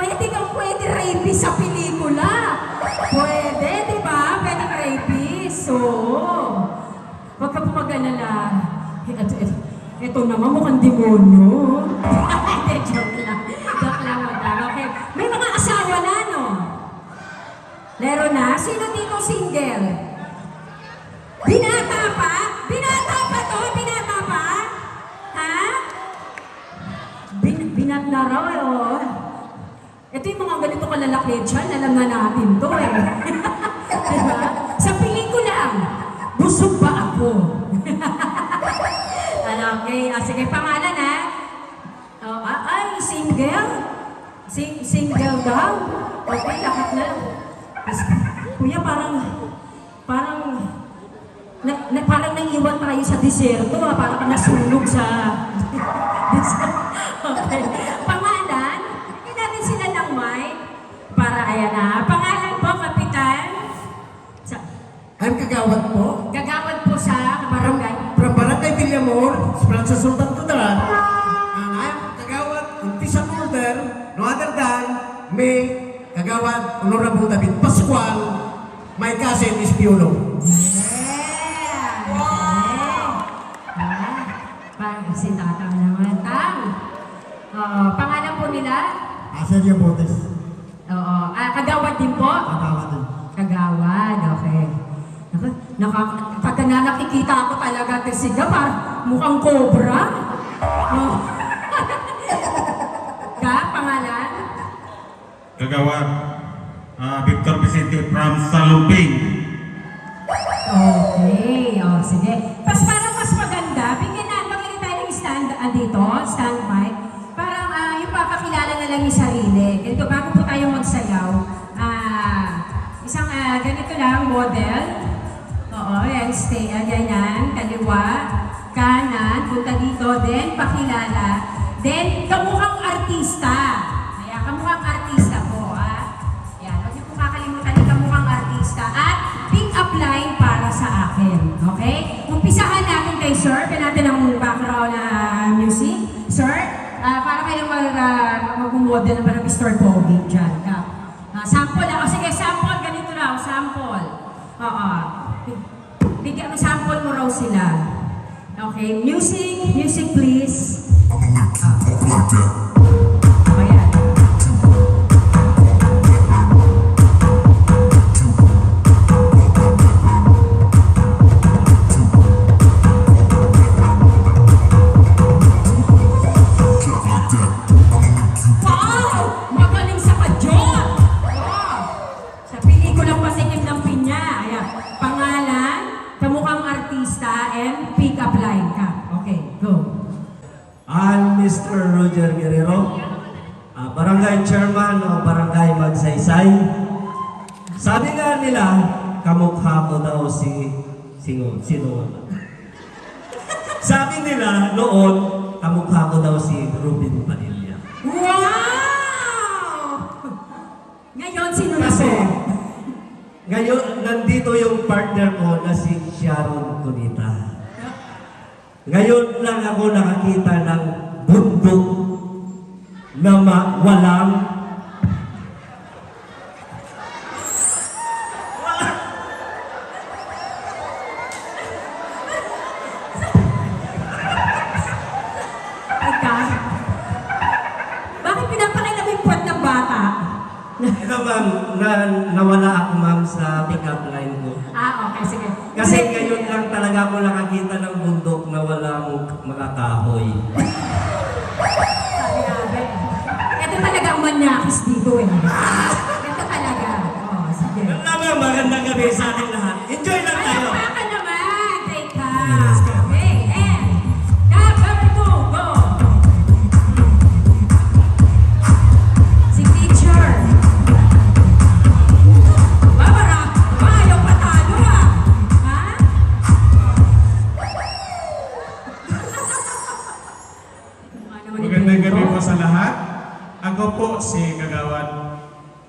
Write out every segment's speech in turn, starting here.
Pwede kang pwede rapist sa pelikula. Pwede, di ba? Pwede rapist. So, huwag ka pumagalala. Ito naman mukhang demonyo. Hindi, joke lang. Joke lang, madam. Okay. May mga asawa na, no? Lero na? Sino dito single? Binata pa? Binata pa to? Binata pa? Ha? Binat na raw, oh. Ito yung mga ganito kalalaki dyan, alam na natin to, eh. Diba? Sa pelikula, busog ba ako? Okay, sige, pangalan, ha? Oh, ay, single? Single daw? Okay, lahat na. Kuya, parang naiwan tayo sa diserto, ha? Parang nasunog sa... Okay. Pangalan, bigyan natin sila ng mic para ayan na. Pangalan po, Kapitan? I'm Kagawad po. Kagawad po sa barangay. From Barangay Villamor, sa Sultan Kudarat. And I'm Kagawad Official Holder, no other than May Kagawad Honorable David Pascual. My cousin is Piolo. Yeah! Wow! Parang si Tatang naman. Tang! Pangalan po nila? Aselia Botes. Oo. Kagawad din po? Kagawad din. Kagawad, okay. Pagka na nakikita ako talaga siga, parang mukhang cobra. Oh. Pangalan? Kagawad, Victor Vicente from Saluping. Okay, sige. Para mas maganda, bigyan na, maglagay tayo ng stand dito, stand mic. Parang yung papakilala na lang yung sarili. Ganito, bago po tayo magsayaw, isang ganito lang, model. Oo, yan, stay, ganyan, kaliwa, kanan, punta dito, then pakilala, then kamukhang artista. Ayan, kamukhang artista po, Yan, huwag niyo po kakalimutan yung kamukhang artista at pick up line para sa akin, okay? Umpisahan natin kay Sir, kaya natin ang background na music. Sir, para kayong mag-model na parang Mr. Pogi dyan. Sample ako, sige, sample, ganito raw, sample. Oo. Bigyan mo, sample mo raw sila. Okay, music please. Ayan. Wow! Magaling sa kadyon! Sa pelikulang Pasikim ng Pinya. Ayan. Pangalan, kamukhang artista, and pick up line ka. Okay, go. I'm Mr. Roger Guerrero, Barangay Chairman o Barangay Magsaysay. Sabi nga nila, kamukha ko daw sino? Sabi nila noon, kamukha ko daw si Ruben Padilla. Wow! Ngayon, sino na Kasi, po? ngayon, nandito yung partner ko na si Sharon Cunita. Ngayon lang ako nakakita ng bundok na walang Bakit pinapakita mo yung puwet ng bata? ito bang nawala ako ma'am sa pick-up line ko. Okay, sige. Kasi ngayon lang talaga ako nakakita ng bundok na walang mga kahoy. Grabe. Ito talaga ang manyakis dito eh. Ito talaga. Sige. Yan lang, magandang gabi sa ating lahat. Enjoy lang tayo! Ay, ka naman! Take ka! Okay, and number 2, go! Si teacher. Ayaw patalo ha? Magandang gabi po sa lahat. Ako po si Kagawad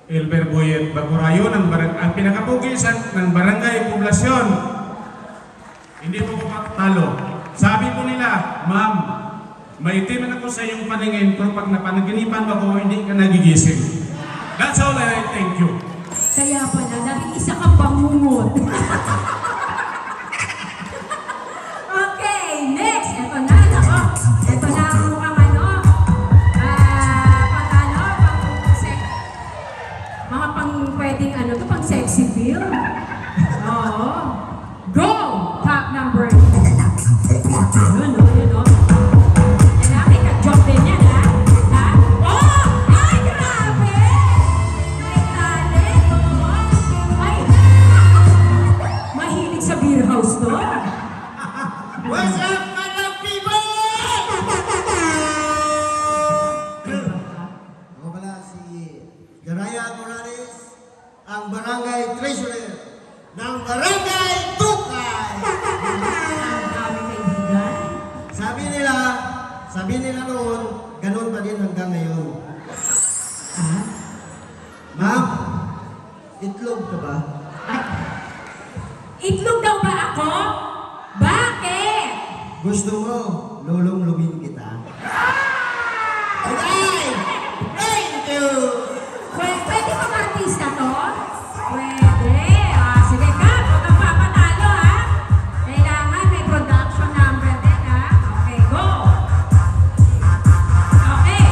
Elber Boyet Bagurayo ang pinakapugisan ng Barangay Poblasyon. Hindi po ko patalo. Sabi po nila, ma'am, maitiman ako sa iyong paningin pero pag napanaginipan ako, hindi ka nagigising. That's all and I thank you. Kaya pala, dahil isa kang bangungot. Okay, next. Ito na, nako. Ito na ang mukhang ano. Mga pang pwedeng ano to, pang sexy film. Oo. Go! Top number. Yun, no, yun, no. Lalaki ka, job din yan, ha? Ha? Oh! Ay, grabe! May talent, oh. Ay, mahilig sa beer house to. What's up, mga people? Ako pala si Garaya Morales, ang barangay treasurer ng Barangay Tukay. Ang dami kaibigan. Sabi nila noon, ganun pa din hanggang ngayon. Ah? Ma'am, itlog ka ba? Ay, itlog daw ba ako? Bakit? Gusto mo, lulong-lumin kita? Okay! Thank you! Pwede ba artista to? Pwede. Ah, sige ka, huwag kang papatalo ha. Kailangan may production number din ha. Okay, go. Okay.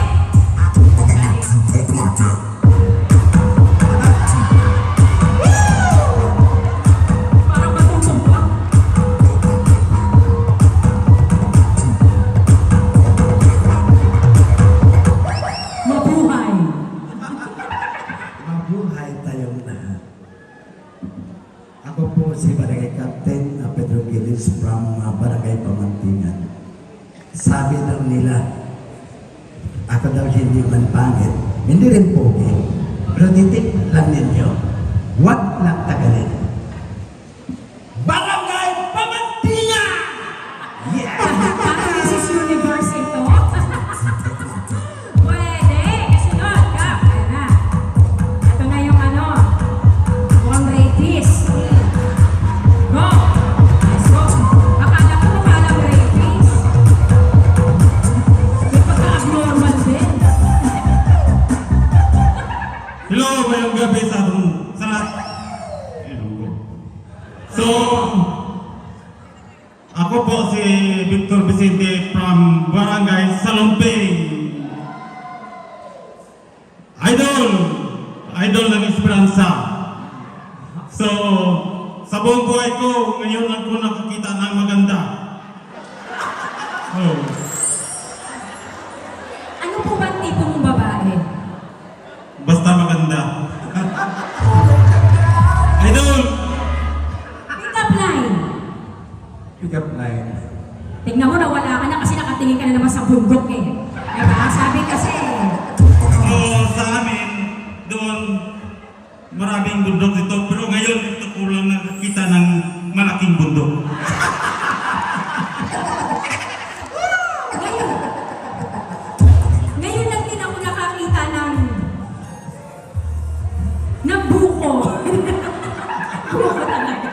Parang matutong ka. Mabuhay. Mabuhay tayong lahat. Ako po si Barangay Captain Pedro Gilis from Barangay Pamantingan. Sabi daw nila, ako daw hindi man pangit, hindi rin pogi. Pero titik lang ninyo, huwag lang tagalin. Barangay Pamantingan! Yeah! Parang Mrs. Universe ito. Pwede. Kasunod ka. Ayan na. Ito na yung ano. Mukhang rapist. Go. Let's go. Akala ko palang rapist. May pagka-abnormal din. Hello, mayong gabi sa lahat. So, ako po si Victor Vicente from Barangay Salumping. Idol ng Esperanza. So, sa buong buhay ko, ngayon lang ko nakakita ng maganda. Oh. Ano po ba tipo mong babae? Basta maganda. Idol! Pick up line. Pick up line. Tignan mo, nawala ka na kasi nakatingin ka na naman sa bundok eh. Diba? Sabi kasi, So, sa amin, doon, maraming bundok dito. Pero ngayon, ito ko lang nakakita ng malaking bundok. ngayon lang din ako nakakita ng buko. Buko talaga.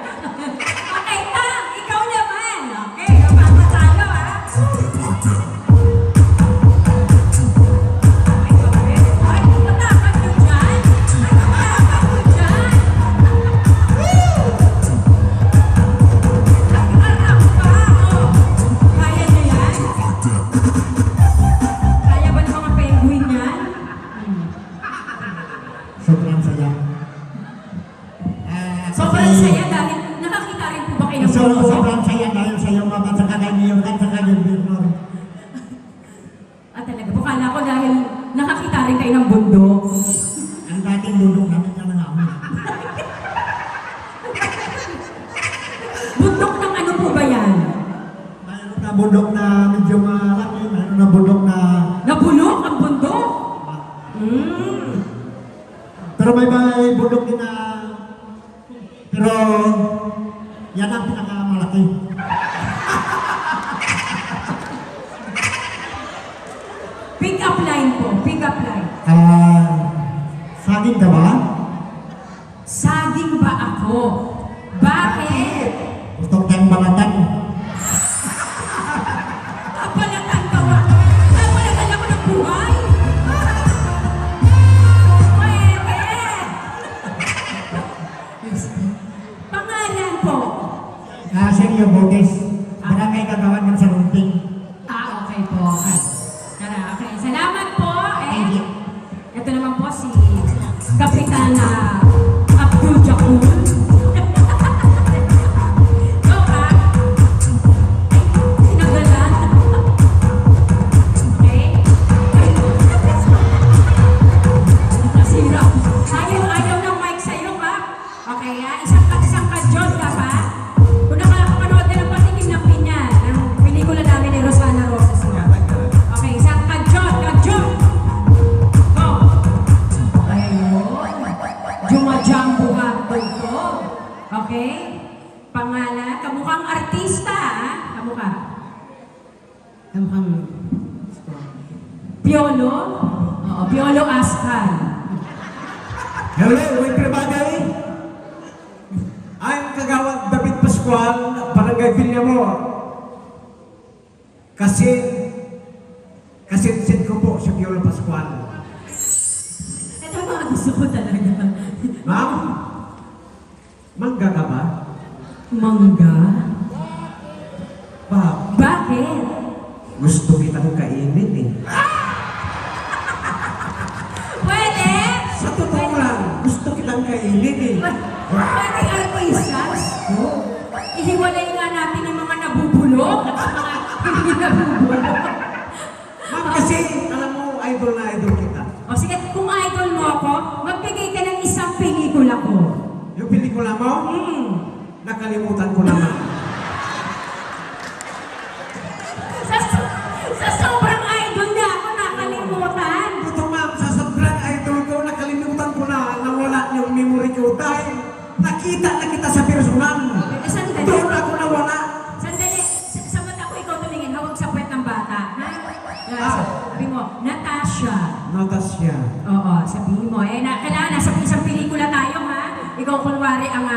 Okay, Tang, ikaw naman. Okay, napapatalo ha. Ay, tatakot nyo dyan. Ay, tatakot nyo dyan. Nag-anak pa, oh. Kaya nyo yan? Kaya ba ng mga penguin yan? Sobrang saya. Sobrang saya dahil nakakita rin po ba kayo ng buko? Sobrang saya dahil sa iyo mga sa kanyang at sa kanyang birmor. Ah, talaga. Bukala ko dahil nakakita rin kayo ng bundok. Ang dating bundok namin yan ng amin. Bundok ng ano po ba yan? Mayroon na bundok na medyo malaki, mayroon na bundok na... Nabulok ang bundok? Hmm. Pero may bundok din na... Pero... Yan ang pinakamalaki. Pick up line po. Pick up line. Saging ka ba? Saging ba ako? Bakit? Gusto kang balatan. Kapalatan ka ba? Kapalatan ako ng buhay? Pwede. Kapitana Abdul Jakul. Go ka. Sinagalan. Okay? Nasira. Ayaw ng mic sa'yo, ha? Okay, ha? Isang ka-Diyos ka pa. Kung nakakapanood ka ng Patikim ng Pinya, ng pelikula namin ni Rosana Rosas. Okay, isang ka-Diyos. Go! Ayun. Jumajambo ka dito. Okay? Pangalan, kamukhang artista, ha? Kamukha. Kamukhang... Piolo? Oo, Piolo Ascal. Hello, everybody. I'm Kagawad David Pascual, Barangay Villamor. Kasit ko po si Piolo Pascual. Ito ang mga gusto ko talaga. Ma'am, mangga ka ba? Mangga? Bakit? Bakit? Gusto kitang kainin eh. Pwede? Sa totoo lang, gusto kitang kainin eh. Pwede artistas? Ihiwalay nga natin yung mga nabubulok at yung mga hindi nabubulok. Ma'am, kasi alam mo, idol na idol kita. O sige, kung idol mo ako, magbigay ka ng isang pelikula ko. Yung pelikula mo, nakalimutan ko naman. Sa sobrang idol na ako nakalimutan. Ito ma'am, sa sobrang idol ko, nakalimutan ko na nawala yung memory ko dahil nakita na kita sa personal. Sandali. Doon ako nawala. Sandali. Sa mata ko ikaw tumingin, hawag sa puwet ng bata. Ha? Sabi mo, Natasha. Natasha. Oo, sabihin mo. Kailangan nasa isang pelikula tayo, ha? Ikaw kunwari ang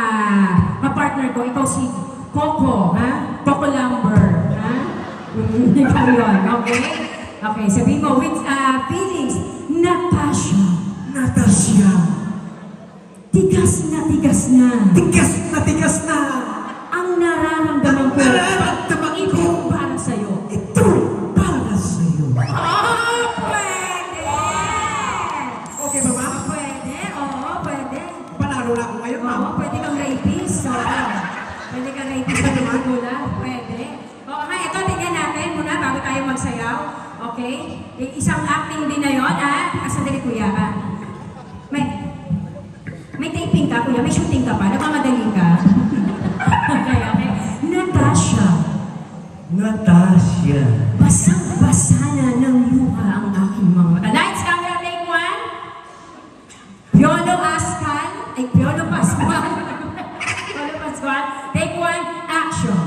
kapartner ko. Ikaw si Coco, ha? Coco Lumber, ha? Ikaw yun, okay? Okay, sabihin mo, with feelings, Natasha. Natasha. Tigas na tigas na. Tigas na tigas na. Ang nararamdaman ko. Nararamdaman ko. Ito para sa'yo. Ito para sa'yo. Oh, pwede! Okay ba ma'am? Pwede, oo, pwede. Panalo na ako ngayon ma'am. Oo, pwede kang rapist. Oo. Pwede kang rapist sa pelikula. Pwede. Oo nga, ito, tingnan natin muna bago tayo magsayaw. Okay? Isang acting din na yun, sandali kuya, May taping ka, kuya. May shooting ka pa. Nagmamadali ka. Okay. Natasha. Natasha. Basang-basa na ng luha ang aking mga mata. Lights, camera, take one. Piolo Ascal. Ay, Piolo Pascual. Piolo Pascual. Take one. Action.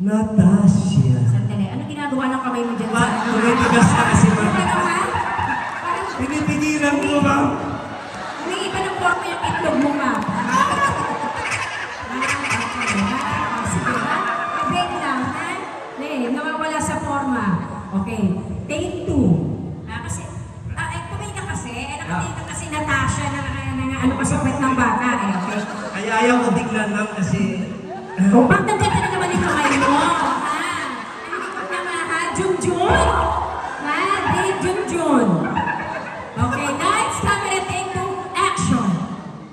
Natasha. Sandali. Ano ginagawa ng kamay mo dyan? Tumitigas na kasi Ano ma'am. ka? Parang Pinipigilan ko ma'am. umiiba ng forma yung itlog mo, ma. Sige, ha? Wait lang, ha? Nawawala sa forma. Okay. Take two. Kasi, tumingin ka kasi, nakatingin ka kasi Natasha na ano pa sa kwet ng bata, okay? Kaya ayaw ko tignan ma'am kasi... O, bakit nandiyan ka na naman yung kamay mo? Ha? Nalikot na nga, ha? Junjun! Ha? Dave Junjun. Okay, lights, camera, take two, action.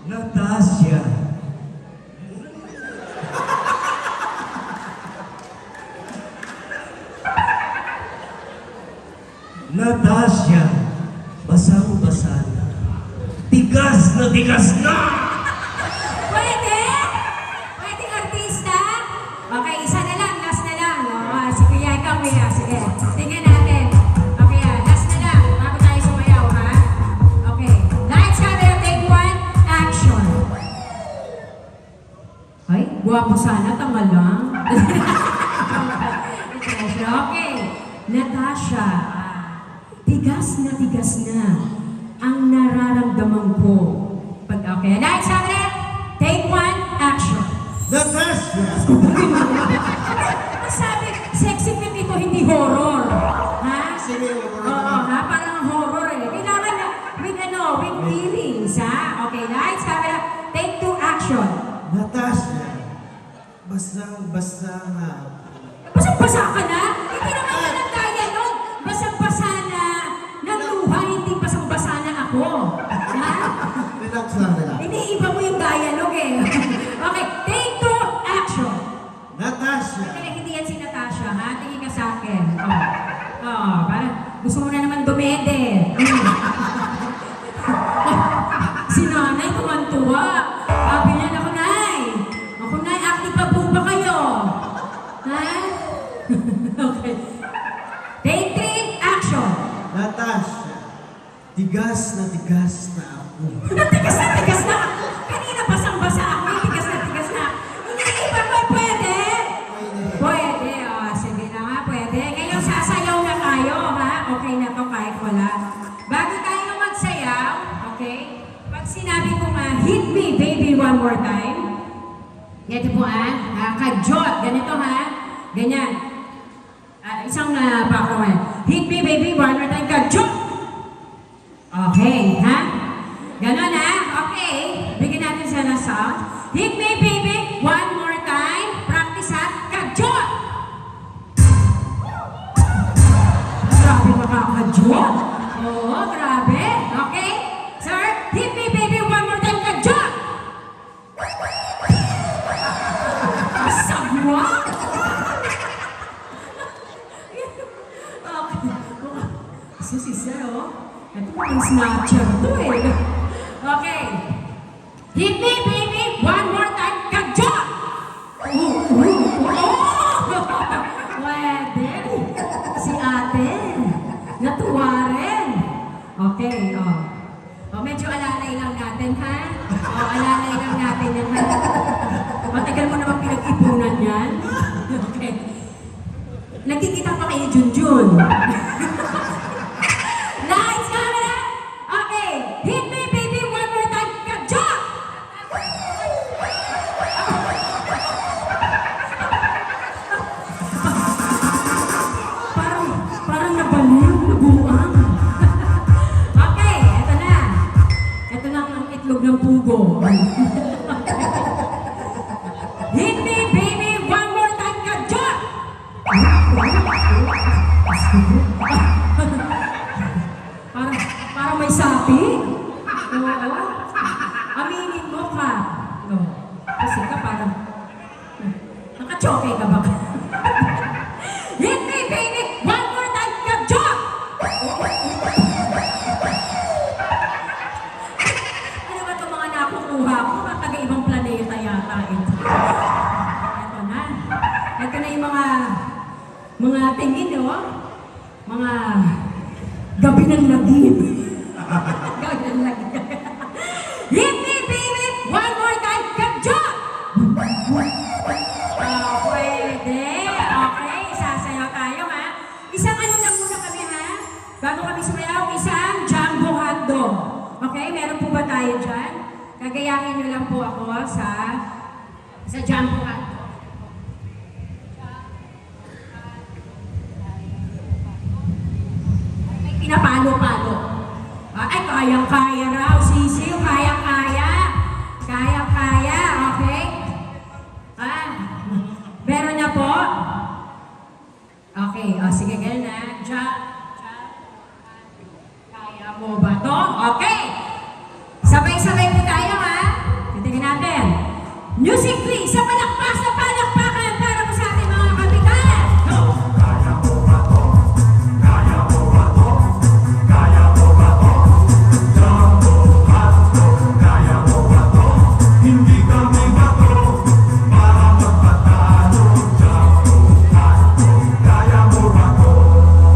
Natasha. Natasha. Basang-basa na. Tigas na tigas na! Pwede? Pwede artista? Okay, isa na lang, last na lang. Si Kuya, ikaw Kuya. Sige, tingnan natin. Okay, last na lang. Bago tayo sumayaw, ha? Okay. Lights, camera, take one, action. Ay, guwapo sana, tama lang. Okay. Natasha, tigas na ang nararamdaman ko. Okay, lights, camera, take one, action. Natasha. Sabi, sexy film ito, hindi horror. Ha? Sige, horror. Oo, ha? Parang horror eh. Kailangan na, with feelings, ha? Okay, lights, camera, take two, action. Natasha, basang-basa nga. Basang-basa ka na? Hindi naman yan ang dialogue. Basang-basa na ng luha, hindi basang-basa na ako. Ha? tigas na ako. Tigas na ako. Kanina basang-basa ako. Tigas na. Hindi ba po pwede? Pwede. O, sige na nga, pwede. Ngayon, sasayaw na tayo, ha? Okay na to kahit wala. Bago tayo magsayaw, okay? Pag sinabi ko hit me, baby, one more time. Ito po, kajot. Ganito, ha? Ganyan. Isang background. Hit me, baby, one more time. Kajot! Okay, ha? Ganon, ha? Okay. Bigyan natin siya ng sound. Hit me, baby, one more time. Practice, ha? Kajot! Grabe makakajot. Oo, grabe. Okay? Sir, hit me, baby, one more time. Kajot! Asagwa? Si Sir, oh. Ito ang snatcher to eh. Okay. Hit me, baby. One more time. Kajot! Pwede. Si ate. Natuwa rin. Okay, oh. Oh, medyo alalay lang natin, ha? Oh, alalay lang natin yan, ha? Matagal mo naman pinag-ipunan yan. Okay. Nagkikita pa kayo, Junjun. Lights, camera! Okay, hit me, baby, one more time. Kajot! Parang nabaliw, nabuang. Okay, eto na. Eto na ang itlog ng pugo. Hit me, baby, one more time. Kajot! Parang may sapi. Oo. Aminin mo ka. No. Kasi ka parang nakachoke ka ba? Hit me, baby! One more time! Kajot! Ano ba itong mga nakukuha ko? Mga taga-ibang planeta yata ito. Ito na. Ito na yung mga tingin, no? Mga gabi ng lagim. Gabi ng lagim. Hit me, baby! One more time! Kajot! Pwede. Okay, sasayaw tayo, ha? Isang ano lang muna kami, ha? Bago kami sumayaw, isang jumbo hotdog. Okay, meron po ba tayo dyan? Gagayahin nyo lang po ako sa jumbo hotdog. Pinapalo-palo. Ay, kayang-kaya raw. Sisiw, kayang-kaya. Kayang-kaya, okay? Meron na po? Okay, sige, ganyan na. Kaya mo ba to? Okay! Sabay-sabay po tayo, ha? Titignan natin. Music please, sa palakpas na palakpakan para po sa ating mga kapitan. Go!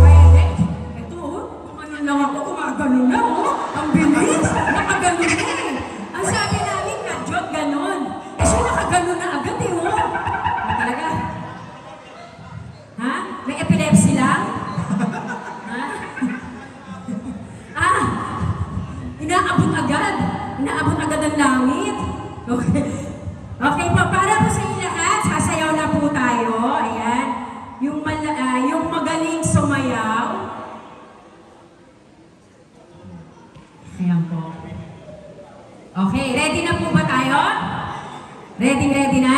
Pwede. Ito, kumanon lang ako, gumagano na, oh. Ang bilis. Nakagano na eh. Ang sabi namin, kajot, ganon. Eh, siya nakagano na agad eh, oh. Talaga. Ha? May epilepsy lang? Ha? Inaabot agad. Inaabot agad ang langit. Okay. Okay po, para po sa inyo lahat, sasayaw na po tayo. Ayan. Yung magaling sumayaw. Ayan po. Okay, ready na po ba tayo? Ready na?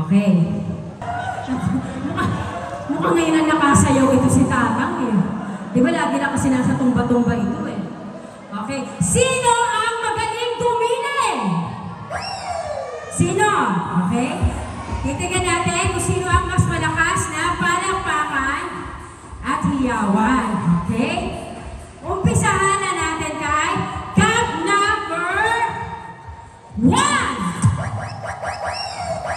Okay. Mukhang ngayon ang nakasayaw ito si Tatang eh. Di ba lagi na kasi nasa tumba-tumba ito eh. Okay. Sino ang magaling tumingin? Sino? Okay. Titignan natin kung sino ang mas malakas na palakpakan at hiyawan. Okay? Umpisahan na natin kay cup number 1!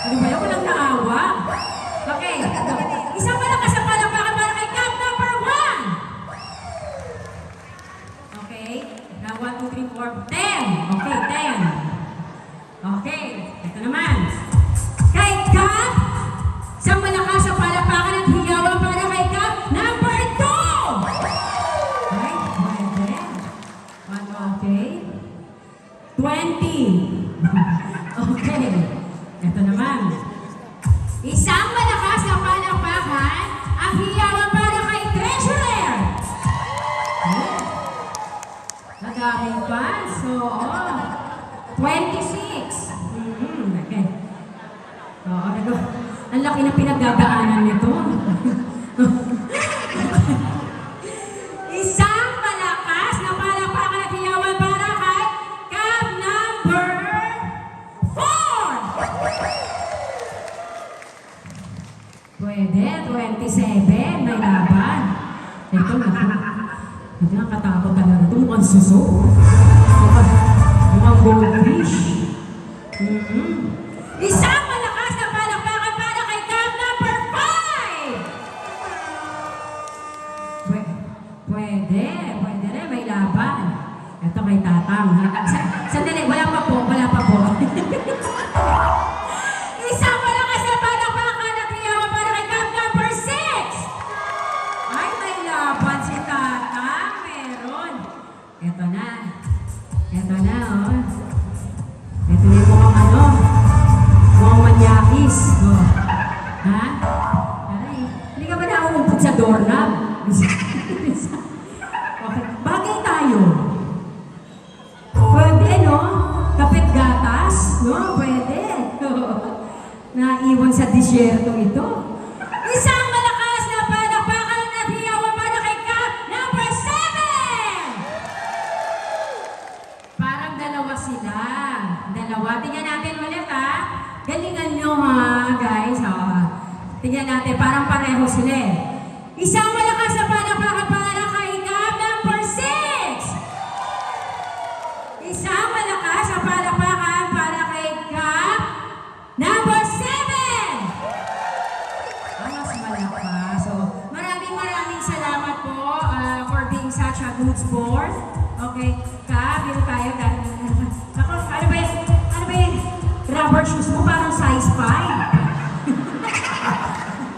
Ano ba yun? Walang naawa. Okay. Isang malakas na palakpakan para kay cup number 1! Okay? 1, 2, 3, 4, 10. Okay, 10. Okay, ito naman. Kay Cap, isang malakas sa palakpakan at hiyawan para kay Cap, number 2. Okay, pwede. Okay. 20. Okay, ito naman. Isang malakas na palakpakan ang hiyawan para kay Treasurer. Nagahing pa. So, 26. Okay. Ang laki na pinagdadaanan nito. Isang malakas na palakpakan at hiyawan para kay Cab number 4. Pwede, 27. May laban. Ito, hindi nakatakot talaga. Ito mukhang suso. Mukhang goldfish. Isang malakas na palakpakan para kay Cab number 5. Pwede rin. May laban. Ito kay Tatang. Sandali, wala pa po. Isang malakas na palakpakan at hiyawan para kay Cab number 6. Ay, may laban si Tatang. Meron. Ito na, oh. Ito na yung mukhang manyakis. Oh. Ha? Ay, hindi ka ba nauumpot sa doorknob? Okay, bagay tayo. Pwede, no? Kapit gatas, no? Pwede. Naiwan sa disyerto ito. Isang malakas na palakpakan at hiyawan para kay Cab number 7. Parang dalawa sila. Tingnan natin ulit, ha? Galingan nyo, ha, guys. Tingnan natin, parang pareho sila, eh. Isang malakas na palakpakan para kay Cab number 6. Isang malakas na palakpakan para kay Cab number 7. Mas malakas. So, maraming salamat po for being such a good sport. Okay, Cab, dito tayo. Ako, ano ba yung rubber shoes mo? Parang size 5.